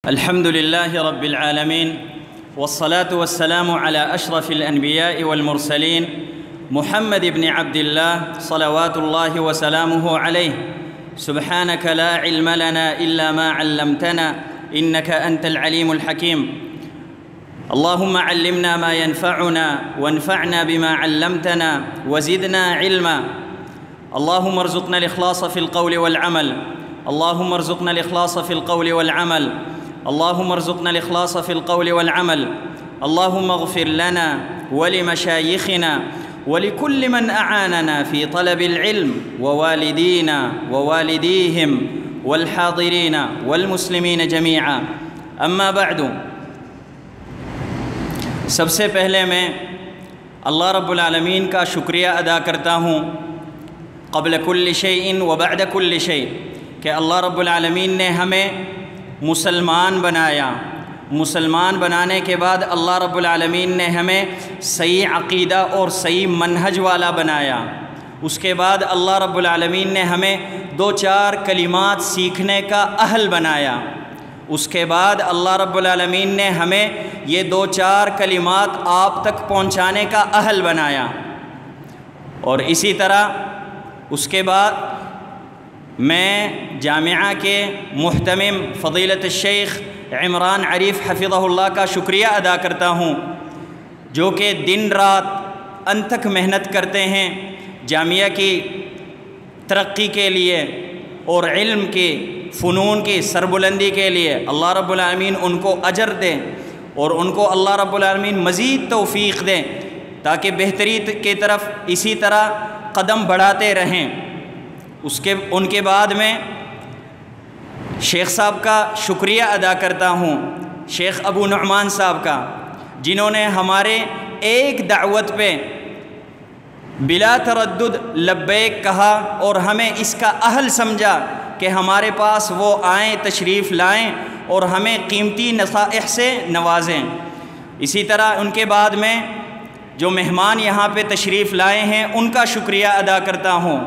الحمد لله رب العالمين والصلاة والسلام على أشرف الأنبياء والمرسلين محمد بن عبد الله صلوات الله وسلامه عليه. سبحانك لا علم لنا إلا ما علمتنا إنك أنت العليم الحكيم. اللهم علمنا ما ينفعنا وانفعنا بما علمتنا وزدنا علما. اللهم ارزقنا الإخلاص في القول والعمل. اللهم ارزقنا الإخلاص في القول والعمل. اللهم ارزقنا الإخلاص في القول والعمل. اللهم اغفر لنا ولمشايخنا ولكل من أعاننا في طلب العلم ووالدينا ووالديهم والحاضرين والمسلمين جميعا. أما بعد، سب سے پہلے میں اللہ رب العالمین کا شکریہ ادا کرتا ہوں قبل کل شیء و بعد کل شیء کہ اللہ رب العالمین نے ہمیں مسلمان بنایا. مسلمان بنانے کے بعد اللہ رب العالمین نے ہمیں صحیح عقیدہ اور صحیح منہج والا بنایا. اس کے بعد اللہ رب العالمین نے ہمیں 2-4 کلمات سیکھنے کا اہل بنایا. اس کے بعد اللہ رب العالمین نے ہمیں یہ 2-4 کلمات آپ تک پہنچانے کا اہل بنایا. اور اسی طرح اس کے بعد میں جامعہ کے محتمم فضیلت الشیخ عمران عریف حفظہ اللہ کا شکریہ ادا کرتا ہوں، جو کہ دن رات انتھک محنت کرتے ہیں جامعہ کی ترقی کے لیے اور علم کی فنون کی سربلندی کے لیے. اللہ رب العالمین ان کو اجر دے اور ان کو اللہ رب العالمین مزید توفیق دے تاکہ بہتری کی طرف اسی طرح قدم بڑھاتے رہیں. ان کے بعد میں شیخ صاحب کا شکریہ ادا کرتا ہوں، شیخ ابو نعمان صاحب کا، جنہوں نے ہمارے ایک دعوت پہ بلا تردد لبیک کہا اور ہمیں اس کا اہل سمجھا کہ ہمارے پاس وہ آئیں، تشریف لائیں اور ہمیں قیمتی نصائح سے نوازیں. اسی طرح ان کے بعد میں جو مہمان یہاں پہ تشریف لائے ہیں ان کا شکریہ ادا کرتا ہوں.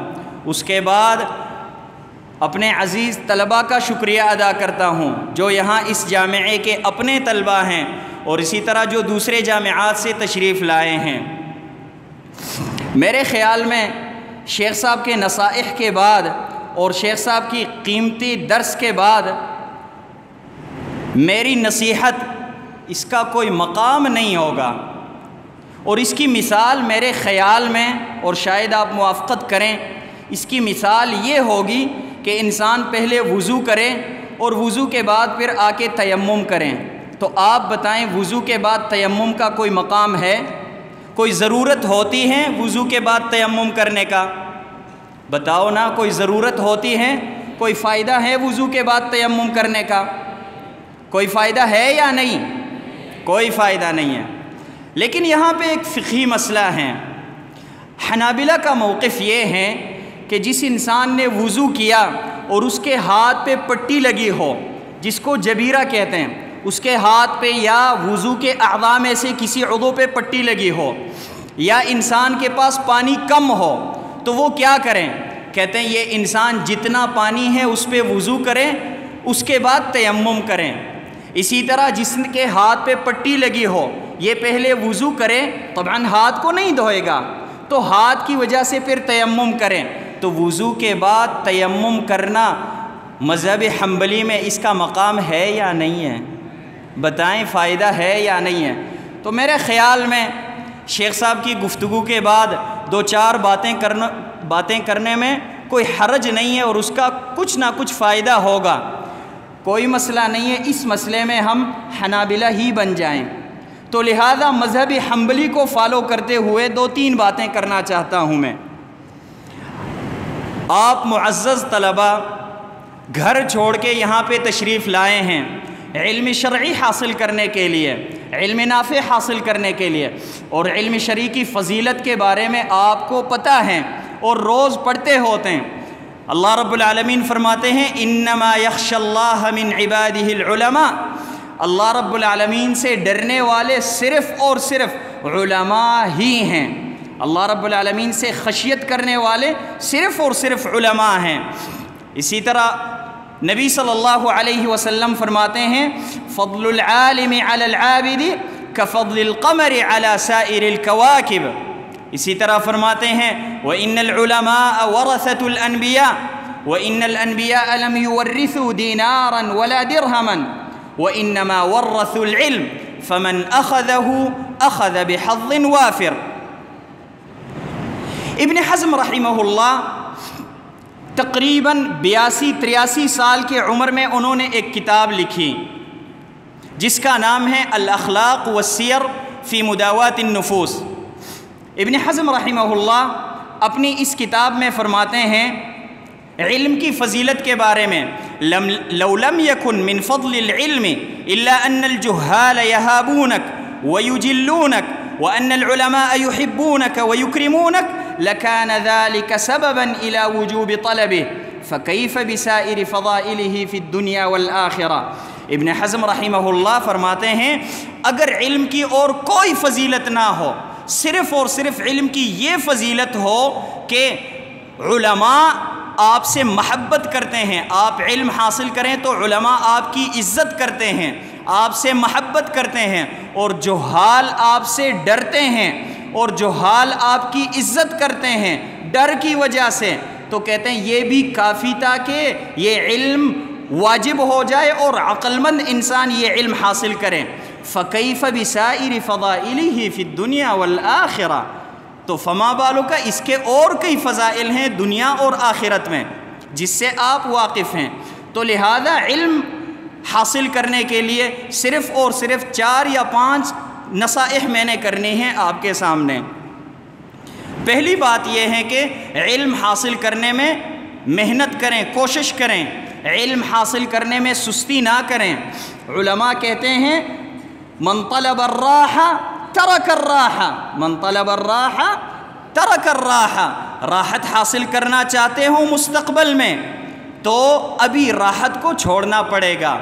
اس کے بعد اپنے عزیز طلباء کا شکریہ ادا کرتا ہوں جو یہاں اس جامعے کے اپنے طلباء ہیں اور اسی طرح جو دوسرے جامعات سے تشریف لائے ہیں. میرے خیال میں شیخ صاحب کے نصائح کے بعد اور شیخ صاحب کی قیمتی درس کے بعد میری نصیحت اس کا کوئی مقام نہیں ہوگا. اور اس کی مثال میرے خیال میں، اور شاید آپ موافقت کریں، اس کی مثال یہ ہوگی کہ انسان پہلے وضو کرے اور وضو کے بعد پھر آ کے تیمم کریں. تو آپ بتائیں، وضو کے بعد تیمم کا کوئی مقام ہے؟ کوئی ضرورت ہوتی ہے وضو کے بعد تیمم کرنے کا؟ بتاؤ نا، کوئی ضرورت ہوتی ہے؟ کوئی فائدہ ہے وضو کے بعد تیمم کرنے کا؟ کوئی فائدہ ہے یا نہیں؟ کوئی فائدہ نہیں ہے. لیکن یہاں پہ ایک فقہی مسئلہ ہے. حنابلہ کا موقف یہ ہے کہ جس انسان نے وضو کیا اور اس کے ہاتھ پہ پٹی لگی ہو، جس کو جبیرہ کہتے ہیں، اس کے ہاتھ پہ یا وضو کے اعضاء میں سے کسی عضو پہ پٹی لگی ہو، یا انسان کے پاس پانی کم ہو، تو وہ کیا کریں؟ کہتے ہیں یہ انسان جتنا پانی ہے اس پہ وضو کریں، اس کے بعد تیمم کریں. اسی طرح جس کے ہاتھ پہ پٹی لگی ہو یہ پہلے وضو کریں، طبعاً ہاتھ کو نہیں دھوئے گا تو ہاتھ کی وجہ سے پھر تیمم کریں. تو وضو کے بعد تیمم کرنا مذہب حنبلی میں اس کا مقام ہے یا نہیں ہے؟ بتائیں، فائدہ ہے یا نہیں ہے؟ تو میرے خیال میں شیخ صاحب کی گفتگو کے بعد 2-4 باتیں کرنے میں کوئی حرج نہیں ہے اور اس کا کچھ نہ کچھ فائدہ ہوگا. کوئی مسئلہ نہیں ہے اس مسئلے میں ہم حنابلہ ہی بن جائیں. تو لہذا مذہب حنبلی کو فالو کرتے ہوئے 2-3 باتیں کرنا چاہتا ہوں میں. آپ معزز طلباء گھر چھوڑ کے یہاں پہ تشریف لائے ہیں علم شرعی حاصل کرنے کے لیے، علم نافع حاصل کرنے کے لیے، اور علم شرعی کی فضیلت کے بارے میں آپ کو پتہ ہے اور روز پڑھتے ہوتے ہیں. اللہ رب العالمین فرماتے ہیں انما یخشی اللہ من عبادہ العلماء. اللہ رب العالمین سے ڈرنے والے صرف اور صرف علماء ہی ہیں. اللہ رب العالمین سے خشیت کرنے والے صرف اور صرف علماء ہیں. اسی طرح نبی صلی اللہ علیہ وسلم فرماتے ہیں فضل العالم علی العابد کفضل القمر علی سائر الکواکب. اسی طرح فرماتے ہیں وَإِنَّ الْعُلَمَاءَ وَرَثَةُ الْأَنْبِيَاءِ وَإِنَّ الْأَنْبِيَاءَ لَمْ يُوَرِّثُوا دِينَارًا وَلَا دِرْهَمًا وَإِنَّمَا وَرَّثُوا الْعِلْمَ فَمَنْ أَخَذَهُ أَخَذَ بِحَظٍّ وَافِرٍ. ابن حزم رحمہ اللہ تقریباً 82-83 سال کے عمر میں انہوں نے ایک کتاب لکھی جس کا نام ہے الاخلاق والسیر فی مداوات النفوس. ابن حزم رحمہ اللہ اپنی اس کتاب میں فرماتے ہیں علم کی فضیلت کے بارے میں لو لم يكن من فضل العلم الا ان الجهال يهابونك ويجلونك وان العلماء يحبونك ويكرمونك لكان ذلك سببا الى وجوب طلبه فكيف بسائر فضائله في الدنيا والآخرة. ابن حزم رحمہ اللہ فرماتے ہیں اگر علم کی اور کوئی فضیلت نہ ہو، صرف اور صرف علم کی یہ فضیلت ہو کہ علماء آپ سے محبت کرتے ہیں، آپ علم حاصل کریں تو علماء آپ کی عزت کرتے ہیں، آپ سے محبت کرتے ہیں، اور جہال آپ سے ڈرتے ہیں اور جہال آپ کی عزت کرتے ہیں ڈر کی وجہ سے، تو کہتے ہیں یہ بھی کافی تھا کہ یہ علم واجب ہو جائے اور عقل مند انسان یہ علم حاصل کرے. فَكَيْفَ بِسَائِرِ فَضَائِلِهِ فِي الدُّنْيَا وَالْآخِرَةِ، تو فما بالو کا اس کے اور کئی فضائل ہیں دنیا اور آخرت میں جس سے آپ واقف ہیں. تو لہذا علم حاصل کرنے کے لیے صرف اور صرف 4 یا 5 نصائح میں نے کرنی ہیں آپ کے سامنے. پہلی بات یہ ہے کہ علم حاصل کرنے میں محنت کریں، کوشش کریں، علم حاصل کرنے میں سستی نہ کریں. علماء کہتے ہیں من طلب الراحہ ترک الراحہ، من طلب الراحہ ترک الراحہ. راحت حاصل کرنا چاہتے ہو مستقبل میں تو ابھی راحت کو چھوڑنا پڑے گا.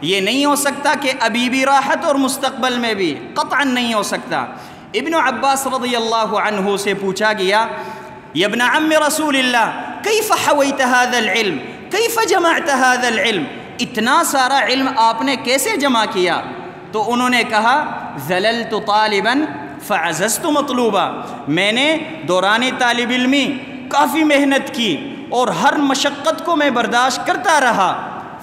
یہ نہیں ہو سکتا کہ ابھی بھی راحت اور مستقبل میں بھی، قطعاً نہیں ہو سکتا. ابن عباس رضی اللہ عنہ سے پوچھا گیا یا ابن عم رسول اللہ کیف حویت هذا العلم کیف جمعت هذا العلم، اتنا سارا علم آپ نے کیسے جمع کیا؟ تو انہوں نے کہا ذللت طالبا فعززت مطلوبا، میں نے دوران طالب علمی کافی محنت کی اور ہر مشقت کو میں برداشت کرتا رہا.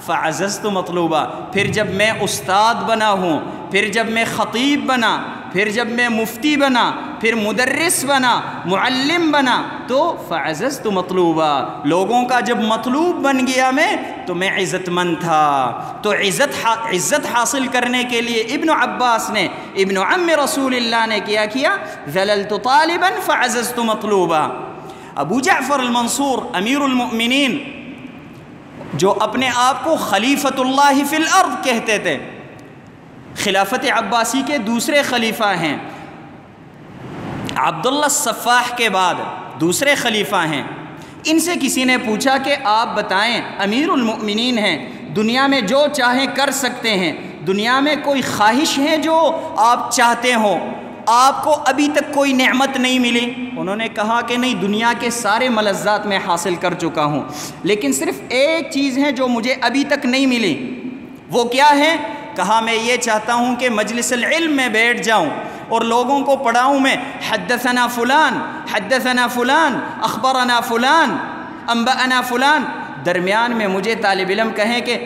فعززت مطلوبا، پھر جب میں استاد بنا ہوں، پھر جب میں خطیب بنا، پھر جب میں مفتی بنا، پھر مدرس بنا، معلم بنا، تو فعززت مطلوبا، لوگوں کا جب مطلوب بن گیا میں تو میں عزت مند تھا. تو عزت حاصل کرنے کے لیے ابن عباس نے، ابن عم رسول اللہ نے کیا ذللت طالبا فعززت مطلوبا. ابو جعفر المنصور امیر المؤمنین جو اپنے آپ کو خلیفۃ اللہ فی الارض کہتے تھے، خلافت عباسی کے دوسرے خلیفہ ہیں، عبداللہ الصفاح کے بعد دوسرے خلیفہ ہیں. ان سے کسی نے پوچھا کہ آپ بتائیں، امیر المؤمنین ہیں، دنیا میں جو چاہیں کر سکتے ہیں، دنیا میں کوئی خواہش ہے جو آپ چاہتے ہوں، آپ کو ابھی تک کوئی نعمت نہیں ملی؟ انہوں نے کہا کہ نہیں، دنیا کے سارے ملذات میں حاصل کر چکا ہوں، لیکن صرف ایک چیز ہے جو مجھے ابھی تک نہیں ملی. وہ کیا ہے؟ کہا میں یہ چاہتا ہوں کہ مجلس العلم میں بیٹھ جاؤں اور لوگوں کو پڑھاؤں میں حدثنا فلان حدثنا فلان اخبرنا فلان انبأنا فلان. درمیان میں مجھے طالب علم کہیں کہ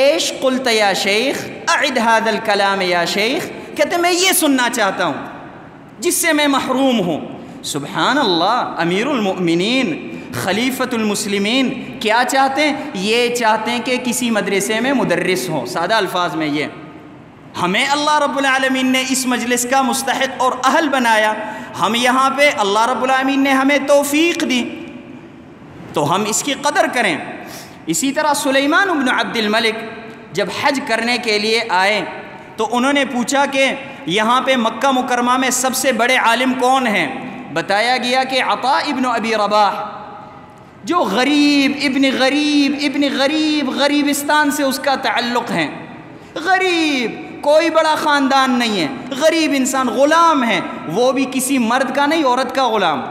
ایش قلت یا شیخ اعد هذا الکلام یا شیخ، کہتے میں یہ سننا چاہتا ہوں جس سے میں محروم ہوں. سبحان اللہ، امیر المؤمنین خلیفۃ المسلمین کیا چاہتے ہیں؟ یہ چاہتے ہیں کہ کسی مدرسے میں مدرس ہوں. سادہ الفاظ میں یہ ہمیں اللہ رب العالمین نے اس مجلس کا مستحق اور اہل بنایا، ہم یہاں پہ اللہ رب العالمین نے ہمیں توفیق دی تو ہم اس کی قدر کریں. اسی طرح سلیمان بن عبد الملک جب حج کرنے کے لیے آئے تو انہوں نے پوچھا کہ یہاں پہ مکہ مکرمہ میں سب سے بڑے عالم کون ہیں؟ بتایا گیا کہ عطاء ابن ابی رباح، جو ابن غریب غریبستان سے اس کا تعلق ہے، غریب، کوئی بڑا خاندان نہیں ہے، غریب انسان، غلام ہے، وہ بھی کسی مرد کا نہیں، عورت کا غلام،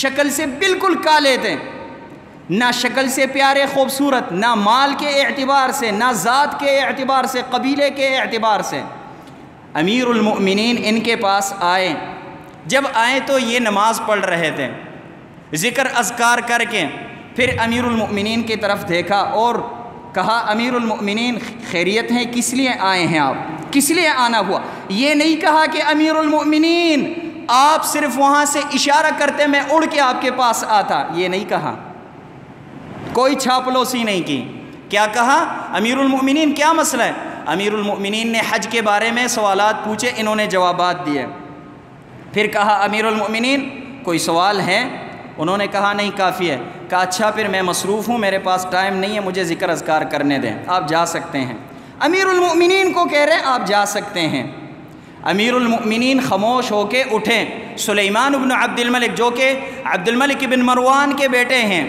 شکل سے بالکل کالے تھے، نہ شکل سے پیارے خوبصورت، نہ مال کے اعتبار سے، نہ ذات کے اعتبار سے، قبیلے کے اعتبار سے۔ امیر المؤمنین ان کے پاس آئے، جب آئے تو یہ نماز پڑھ رہے تھے، ذکر اذکار کر کے پھر امیر المؤمنین کی طرف دیکھا اور کہا امیر المؤمنین خیریت ہیں، کس لیے آئے ہیں آپ، کس لیے آنا ہوا؟ یہ نہیں کہا کہ امیر المؤمنین آپ صرف وہاں سے اشارہ کرتے میں اڑ کے آپ کے پاس آتا، یہ نہیں کہا، کوئی چھاپلوسی نہیں کی۔ کیا کہا؟ امیر المؤمنین کیا مسئلہ ہے؟ امیر المؤمنین نے حج کے بارے میں سوالات پوچھے، انہوں نے جوابات دیے۔ پھر کہا امیر المؤمنین کوئی سوال ہے؟ انہوں نے کہا نہیں کافی ہے۔ کہا اچھا پھر میں مصروف ہوں، میرے پاس ٹائم نہیں ہے، مجھے ذکر اذکار کرنے دیں، آپ جا سکتے ہیں۔ امیر المؤمنین کو کہہ رہے ہیں آپ جا سکتے ہیں۔ امیر المؤمنین خاموش ہو کے اٹھیں۔ سلیمان بن عبد الملک جو کہ عبد الملک بن مروان کے بیٹے ہیں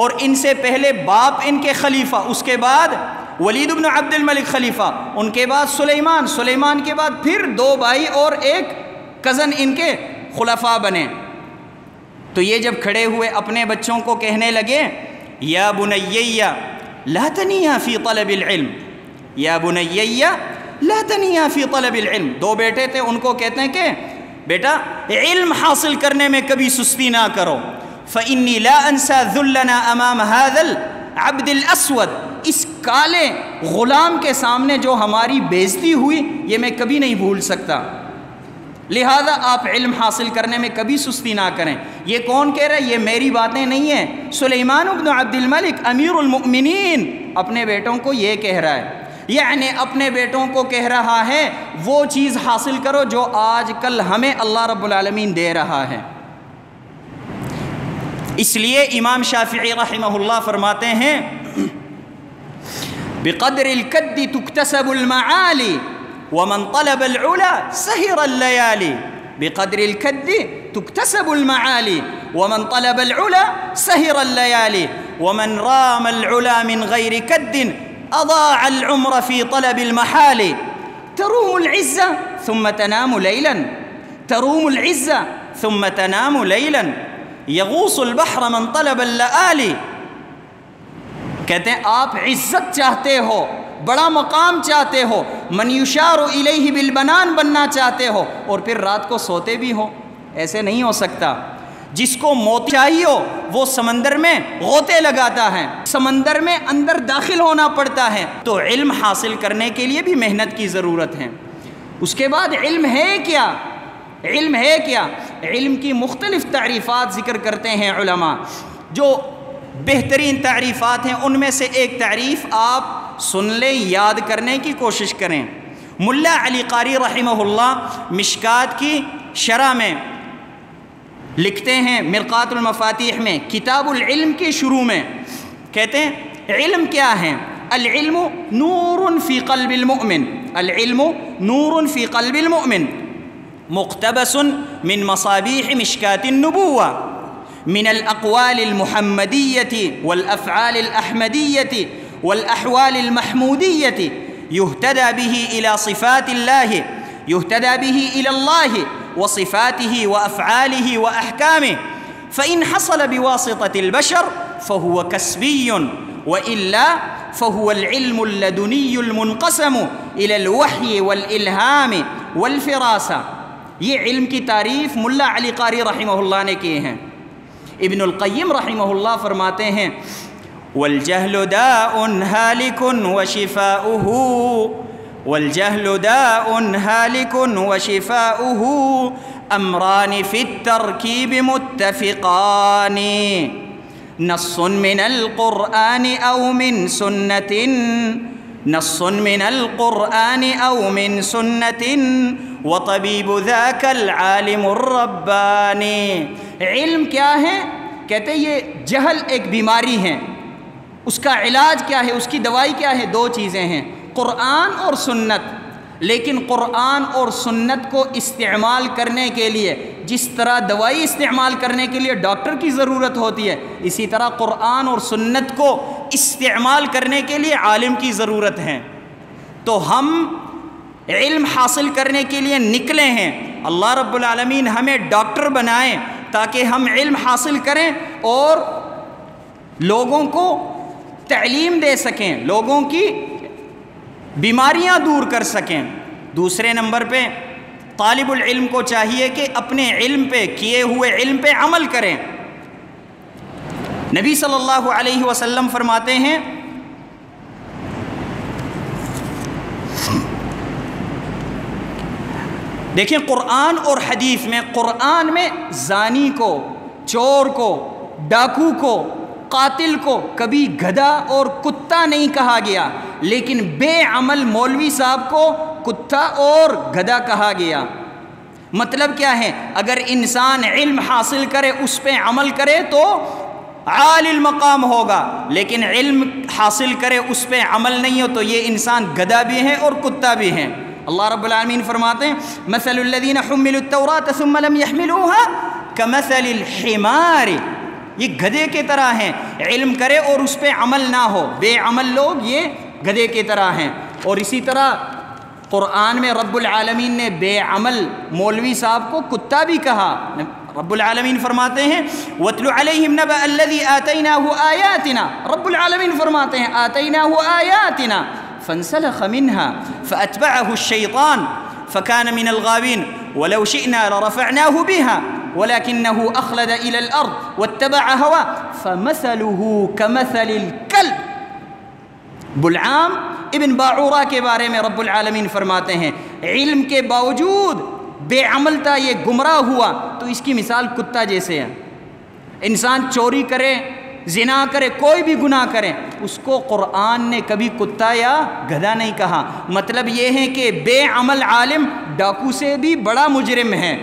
اور ان سے پہلے باپ ان کے خلیفہ، اس کے بعد ولید بن عبد الملک خلیفہ، ان کے بعد سلیمان کے بعد پھر 2 بھائی اور ایک کزن ان کے خلفاء بنے۔ تو یہ جب کھڑے ہوئے اپنے بچوں کو کہنے لگے یا بنی لا تنیا فی طلب العلم، یا بنی لا تنیا فی طلب العلم۔ 2 بیٹے تھے، ان کو کہتے ہیں کہ بیٹا علم حاصل کرنے میں کبھی سستی نہ کرو، فإنی لا انسى ذلنا امام هذا العبد الاسود، اس کالے غلام کے سامنے جو ہماری بےزتی ہوئی یہ میں کبھی نہیں بھول سکتا، لہذا آپ علم حاصل کرنے میں کبھی سستی نہ کریں۔ یہ کون کہہ رہا ہے؟ یہ میری باتیں نہیں ہیں، سلیمان بن عبد الملک امیر المؤمنین اپنے بیٹوں کو یہ کہہ رہا ہے، یعنی اپنے بیٹوں کو کہہ رہا ہے وہ چیز حاصل کرو جو آج کل ہمیں اللہ رب العالمین دے رہا ہے۔ اس لیے امام شافعی رحمہ اللہ فرماتے ہیں بقدر الکد تکتسب المعالی ومن طلب العلا سہر الليالي، بقدر الكد تكتسب المعالي ومن طلب العلا سهر الليالي، ومن رام العلا من غير كد أضاع العمر في طلب المحال، تروم العزة ثم تنام ليلا، تروم العزة ثم تنام ليلا، يغوص البحر من طلب اللآلي۔ کہتے ہیں آپ عزت چاہتے ہو، بڑا مقام چاہتے ہو، من یشار الیہ بالبنان بننا چاہتے ہو، اور پھر رات کو سوتے بھی ہو، ایسے نہیں ہو سکتا۔ جس کو موت چاہیے ہو وہ سمندر میں غوطے لگاتا ہے، سمندر میں اندر داخل ہونا پڑتا ہے۔ تو علم حاصل کرنے کے لیے بھی محنت کی ضرورت ہے۔ اس کے بعد علم ہے کیا؟ علم ہے کیا؟ علم کی مختلف تعریفات ذکر کرتے ہیں علماء، جو بہترین تعریفات ہیں ان میں سے ایک تعریف آپ سن لیں، یاد کرنے کی کوشش کریں۔ ملا علی قاری رحمہ اللہ مشکات کی شرح میں لکھتے ہیں، مرقات المفاتیح میں کتاب العلم کے شروع میں کہتے ہیں علم کیا ہے؟ العلم نور فی قلب المؤمن، العلم نور فی قلب المؤمن مقتبس من مصابیح مشکات النبوہ، من الأقوال المحمدية والأفعال الأحمدية والأحوال المحمودية، يهتدى به إلى صفات الله، يهتدى به إلى الله وصفاته وأفعاله وأحكامه، فإن حصل بواسطة البشر فهو كسبي، وإلا فهو العلم اللدني المنقسم إلى الوحي والإلهام والفراسة۔ یہ علم کی تعریف ملا علی قاری رحمہ اللہ نے کی ہے۔ ابن القیم رحمہ اللہ فرماتے ہیں والجہل داء ہالک وشفاؤہ، والجہل داء ہالک وشفاؤہ امران فی الترکیب متفقان، نص من القرآن او من سنت، نص من القرآن او من سنت، وطبیب ذاک العالم الربانی۔ علم کیا ہے؟ کہتے ہیں یہ جہل ایک بیماری ہے، اس کا علاج کیا ہے، اس کی دوائی کیا ہے؟ 2 چیزیں ہیں، قرآن اور سنت۔ لیکن قرآن اور سنت کو استعمال کرنے کے لیے جس طرح دوائی استعمال کرنے کے لیے ڈاکٹر کی ضرورت ہوتی ہے، اسی طرح قرآن اور سنت کو استعمال کرنے کے لیے عالم کی ضرورت ہے۔ تو ہم علم حاصل کرنے کے لیے نکلے ہیں، اللہ رب العالمین ہمیں ڈاکٹر بنائیں تاکہ ہم علم حاصل کریں اور لوگوں کو تعلیم دے سکیں، لوگوں کی بیماریاں دور کر سکیں۔ دوسرے نمبر پہ طالب العلم کو چاہیے کہ اپنے علم پہ، کیے ہوئے علم پہ عمل کریں۔ نبی صلی اللہ علیہ وسلم فرماتے ہیں دیکھیں قرآن اور حدیث میں، قرآن میں زانی کو، چور کو، ڈاکو کو، قاتل کو کبھی گدھا اور کتا نہیں کہا گیا، لیکن بے عمل مولوی صاحب کو کتا اور گدھا کہا گیا۔ مطلب کیا ہے؟ اگر انسان علم حاصل کرے، اس پہ عمل کرے تو عالی المقام ہوگا، لیکن علم حاصل کرے اس پہ عمل نہیں ہو تو یہ انسان گدھا بھی ہے اور کتا بھی ہے۔ اللہ رب العالمین فرماتے ہیں مثل الذین حملوا التوراۃ ثم لم يحملوها كمثل الحمار، یہ گدھے کی طرح ہیں، علم کرے اور اس پہ عمل نہ ہو، بے عمل لوگ یہ گدھے کی طرح ہیں۔ اور اسی طرح قرآن میں رب العالمین نے بے عمل مولوی صاحب کو کتا بھی کہا۔ رب العالمین فرماتے ہیں وَاتْلُ عَلَيْهِمْ نَبَأَ الَّذِي آتَيْنَاهُ آيَاتِنَا، رب العالمین فرماتے ہیں آتَيْنَاهُ آيَاتِنَا فَانْسَلَخَ مِنْهَا فَأَتْبَعَهُ الشَّيْطَانُ فَكَانَ مِنَ الْغَاوِينَ وَلَوْ شِئْنَا لَرَفَعْنَاهُ بِهَا وَلَكِنَّهُ أَخْلَدَ إِلَى الْأَرْضِ وَاتَّبَعَ هَوَاهُ فَمَثَلُهُ كَمَثَلِ الْكَلْبِ۔ بلعام ابن باعورہ کے بارے میں رب العالمین فرماتے ہیں علم کے باوجود بے عمل تھا، یہ گمراہ ہوا تو اس کی مثال کتا جیسے ہے۔ انسان چوری کرے، زنا کرے، کوئی بھی گناہ کرے، اس کو قرآن نے کبھی کتا یا گدھا نہیں کہا۔ مطلب یہ ہے کہ بے عمل عالم ڈاکو سے بھی بڑا مجرم ہے،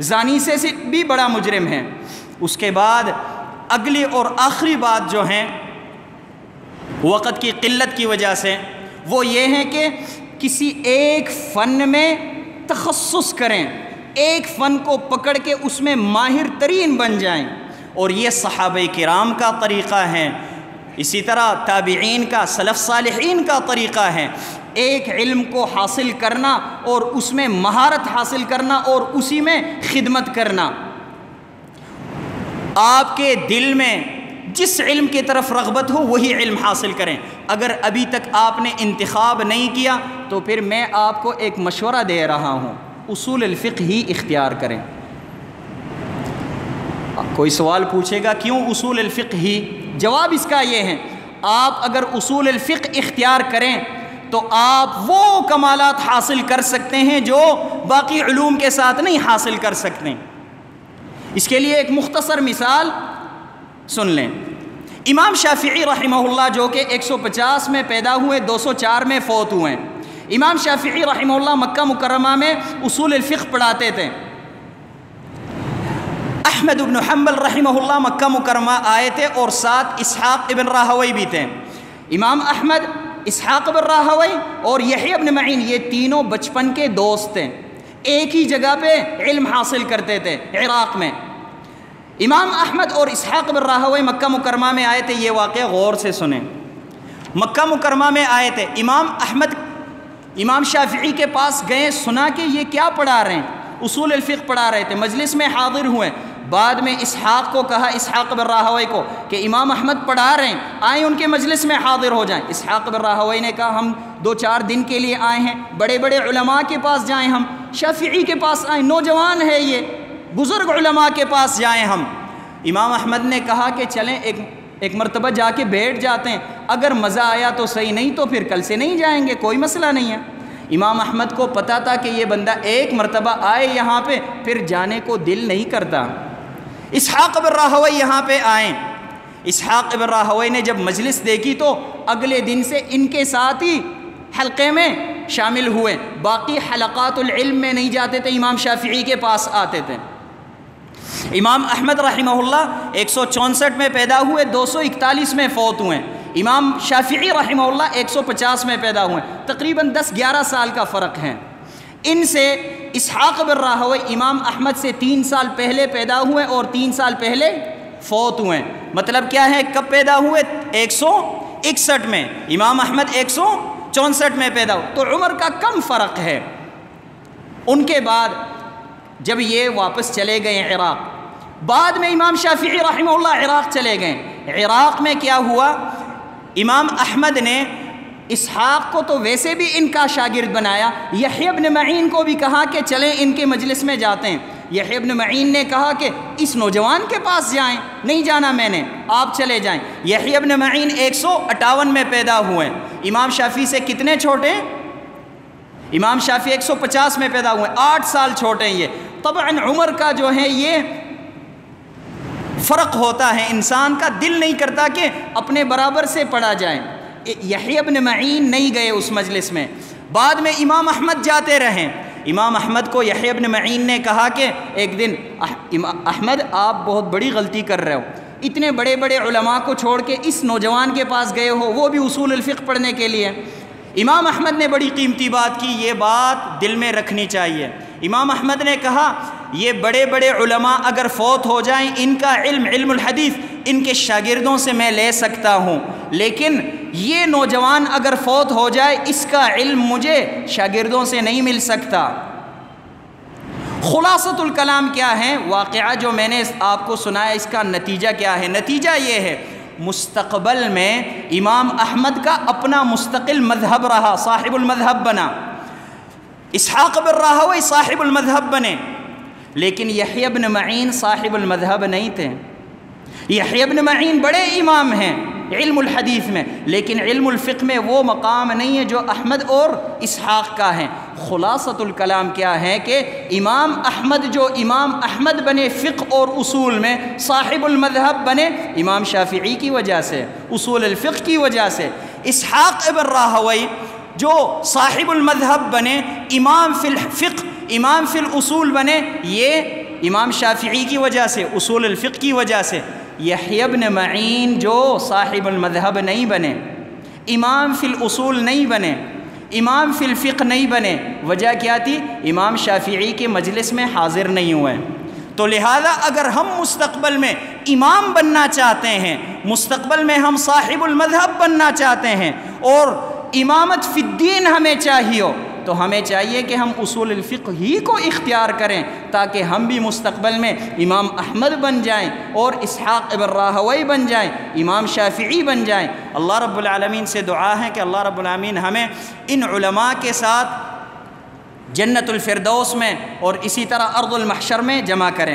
زانی سے بھی بڑا مجرم ہے۔ اس کے بعد اگلی اور آخری بات جو ہیں وقت کی قلت کی وجہ سے، وہ یہ ہے کہ کسی ایک فن میں تخصص کریں، ایک فن کو پکڑ کے اس میں ماہر ترین بن جائیں، اور یہ صحابہ کرام کا طریقہ ہے، اسی طرح تابعین کا، سلف صالحین کا طریقہ ہے۔ ایک علم کو حاصل کرنا اور اس میں مہارت حاصل کرنا اور اسی میں خدمت کرنا۔ آپ کے دل میں جس علم کی طرف رغبت ہو وہی علم حاصل کریں۔ اگر ابھی تک آپ نے انتخاب نہیں کیا تو پھر میں آپ کو ایک مشورہ دے رہا ہوں، اصول الفقہ ہی اختیار کریں۔ کوئی سوال پوچھے گا کیوں اصول الفقہ ہی؟ جواب اس کا یہ ہے آپ اگر اصول الفقہ اختیار کریں تو آپ وہ کمالات حاصل کر سکتے ہیں جو باقی علوم کے ساتھ نہیں حاصل کر سکتے۔ اس کے لیے ایک مختصر مثال سن لیں۔ امام شافعی رحمہ اللہ جو کہ 150 میں پیدا ہوئے، 204 میں فوت ہوئے ہیں۔ امام شافعی رحمہ اللہ مکہ مکرمہ میں اصول الفقہ پڑھاتے تھے۔ احمد بن حنبل رحمہ اللہ مکہ مکرمہ آئے تھے اور ساتھ اسحاق ابن راہوی بھی تھے۔ امام احمد، اسحاق ابن راہوی اور یحییٰ ابن معین یہ تینوں بچپن کے دوست تھے، ایک ہی جگہ پہ علم حاصل کرتے تھے عراق میں۔ امام احمد اور اسحاق بن راہوی مکہ مکرمہ میں آئے تھے، یہ واقعہ غور سے سنیں۔ مکہ مکرمہ میں آئے تھے، امام احمد امام شافعی کے پاس گئے، سنا کہ یہ کیا پڑھا رہے ہیں، اصول الفقہ پڑھا رہے تھے، مجلس میں حاضر ہوئے۔ بعد میں اسحاق کو کہا، اسحاق بن راہوی کو، کہ امام احمد پڑھا رہے ہیں، آئیں ان کے مجلس میں حاضر ہو جائیں۔ اسحاق بن راہوی نے کہا ہم 2-4 دن کے لیے آئے ہیں، بڑے بڑے علماء کے پاس جائیں، ہم شافعی کے پاس آئیں، نوجوان ہے یہ، بزرگ علماء کے پاس جائیں ہم۔ امام احمد نے کہا کہ چلیں ایک مرتبہ جا کے بیٹھ جاتے ہیں، اگر مزہ آیا تو صحیح، نہیں تو پھر کل سے نہیں جائیں گے، کوئی مسئلہ نہیں ہے۔ امام احمد کو پتہ تھا کہ یہ بندہ ایک مرتبہ آئے یہاں پہ پھر جانے کو دل نہیں کرتا۔ اسحاق بن راہوی یہاں پہ آئیں، اسحاق بن راہوی نے جب مجلس دیکھی تو اگلے دن سے ان کے ساتھ ہی حلقے میں شامل ہوئے، باقی حلقات العلم میں نہیں جاتے تھے، امام شافعی کے پاس آتے تھے۔ امام احمد رحمہ اللہ 164 میں پیدا ہوئے، 241 میں فوت ہوئے۔ امام شافعی رحمہ اللہ 150 میں پیدا ہوئے، تقریباً 10-11 سال کا فرق ہے۔ ان سے اسحاق بن راہوی امام احمد سے 3 سال پہلے پیدا ہوئے اور 3 سال پہلے فوت ہوئے۔ مطلب کیا ہے، کب پیدا ہوئے؟ 161 میں، امام احمد 164 میں پیدا ہوئے، تو عمر کا کم فرق ہے۔ ان کے بعد جب یہ واپس چلے گئے عراق، بعد میں امام شافعی رحمہ اللہ عراق چلے گئے، عراق میں کیا ہوا، امام احمد نے اسحاق کو تو ویسے بھی ان کا شاگرد بنایا، یحییٰ ابن معین کو بھی کہا کہ چلیں ان کے مجلس میں جاتے ہیں۔ یحییٰ ابن معین نے کہا کہ اس نوجوان کے پاس جائیں، نہیں جانا میں نے، آپ چلے جائیں۔ یحییٰ ابن معین 158 میں پیدا ہوئے، امام شافعی سے کتنے چھوٹے ہیں؟ امام شافعی 150 میں پیدا ہوئے، 8 سال چھوٹے ہیں یہ۔ طبعاً عمر کا جو ہے یہ فرق ہوتا ہے، انسان کا دل نہیں کرتا کہ اپنے برابر سے پڑھا جائے۔ یحییٰ ابن معین نہیں گئے اس مجلس میں، بعد میں امام احمد جاتے رہے۔ امام احمد کو یحییٰ ابن معین نے کہا کہ ایک دن احمد آپ بہت بڑی غلطی کر رہے ہو، اتنے بڑے بڑے علماء کو چھوڑ کے اس نوجوان کے پاس گئے ہو، وہ بھی اصول الفقہ پڑھنے کے لیے۔ امام احمد نے بڑی قیمتی بات کی، یہ بات دل میں رکھنی چاہیے۔ امام احمد نے کہا یہ بڑے بڑے علماء اگر فوت ہو جائیں، ان کا علم الحدیث ان کے شاگردوں سے میں لے سکتا ہوں، لیکن یہ نوجوان اگر فوت ہو جائے اس کا علم مجھے شاگردوں سے نہیں مل سکتا۔ خلاصۃ الکلام کیا ہے؟ واقعہ جو میں نے آپ کو سنایا اس کا نتیجہ کیا ہے؟ نتیجہ یہ ہے مستقبل میں امام احمد کا اپنا مستقل مذہب رہا، صاحب المذہب بنا، اسحاق بن راہوی صاحب المذہب بنے، لیکن یحییٰ ابن معین صاحب المذہب نہیں تھے۔ یحییٰ ابن معین بڑے امام ہیں علم الحدیث میں، لیکن علم الفقہ میں وہ مقام نہیں ہے جو احمد اور اسحاق کا ہے۔ خلاصۃ الکلام کیا ہے کہ امام احمد جو امام احمد بنے فقہ اور اصول میں، صاحب المذہب بنے امام شافعی کی وجہ سے، اصول الفقہ کی وجہ سے۔ اسحاق ابن راہوی جو صاحب المذہب بنے، امام فی الفقہ امام فی الاصول بنے، یہ امام شافعی کی وجہ سے، اصول الفقہ کی وجہ سے۔ یحییٰ ابن معین جو صاحب المذہب نہیں بنے، امام فی الاصول نہیں بنے، امام فی الفقہ نہیں بنے، وجہ کیا تھی؟ امام شافعی کے مجلس میں حاضر نہیں ہوئے۔ تو لہذا اگر ہم مستقبل میں امام بننا چاہتے ہیں، مستقبل میں ہم صاحب المذہب بننا چاہتے ہیں اور امامت فی الدین ہمیں چاہیے، تو ہمیں چاہیے کہ ہم اصول الفقہ ہی کو اختیار کریں تاکہ ہم بھی مستقبل میں امام احمد بن جائیں اور اسحاق ابن راہوی بن جائیں، امام شافعی بن جائیں۔ اللہ رب العالمین سے دعا ہے کہ اللہ رب العالمین ہمیں ان علماء کے ساتھ جنت الفردوس میں اور اسی طرح ارض المحشر میں جمع کریں۔